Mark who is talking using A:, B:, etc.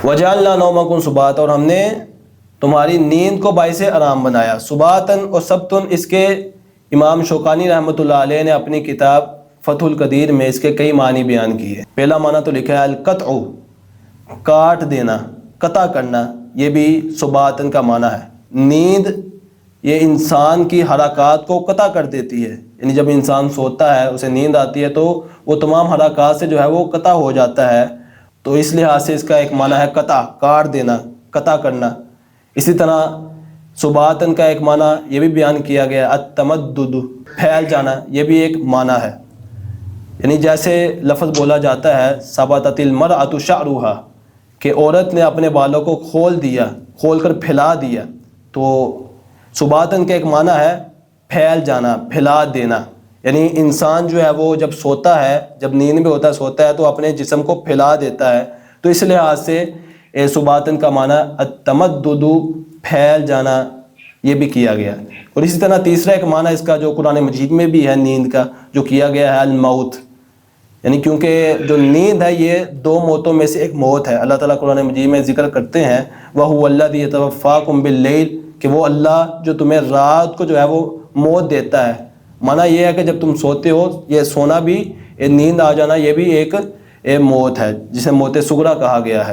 A: وجعلنا نومکم سباتا، اور ہم نے تمہاری نیند کو باعث آرام بنایا۔ سباتن اور سبتن، اس کے امام شوکانی رحمۃ اللہ علیہ نے اپنی کتاب فتح القدیر میں اس کے کئی معنی بیان کیے۔ پہلا معنی تو لکھا ہے القطع، کاٹ دینا، قطع کرنا، یہ بھی سباتن کا معنی ہے۔ نیند یہ انسان کی حرکات کو قطع کر دیتی ہے، یعنی جب انسان سوتا ہے اسے نیند آتی ہے تو وہ تمام حرکات سے جو ہے وہ قطع ہو جاتا ہے، تو اس لحاظ سے اس کا ایک معنی ہے قطع، کاٹ دینا، قطع کرنا۔ اسی طرح سباتن کا ایک معنی یہ بھی بیان کیا گیا التمدد، پھیل جانا، یہ بھی ایک معنی ہے۔ یعنی جیسے لفظ بولا جاتا ہے سبتت المرأۃ شعرها، کہ عورت نے اپنے بالوں کو کھول دیا، کھول کر پھیلا دیا، تو سباتن کا ایک معنی ہے پھیل جانا، پھیلا دینا۔ یعنی انسان جو ہے وہ جب سوتا ہے، جب نیند میں ہوتا ہے، سوتا ہے تو اپنے جسم کو پھیلا دیتا ہے، تو اس لحاظ سے سباتن کا معنی التمدد، پھیل جانا، یہ بھی کیا گیا۔ اور اسی طرح تیسرا ایک معنی اس کا جو قرآن مجید میں بھی ہے نیند کا جو کیا گیا ہے الموت، یعنی کیونکہ جو نیند ہے یہ دو موتوں میں سے ایک موت ہے۔ اللہ تعالیٰ قرآن مجید میں ذکر کرتے ہیں وَهُوَ الَّذِي يَتَوَفَّاكُم بِاللَّيْلِ، کہ وہ اللہ جو تمہیں رات کو جو ہے وہ موت دیتا ہے۔ معنی یہ ہے کہ جب تم سوتے ہو، یہ سونا بھی، نیند آ جانا، یہ بھی ایک موت ہے جسے موت صغریٰ کہا گیا ہے۔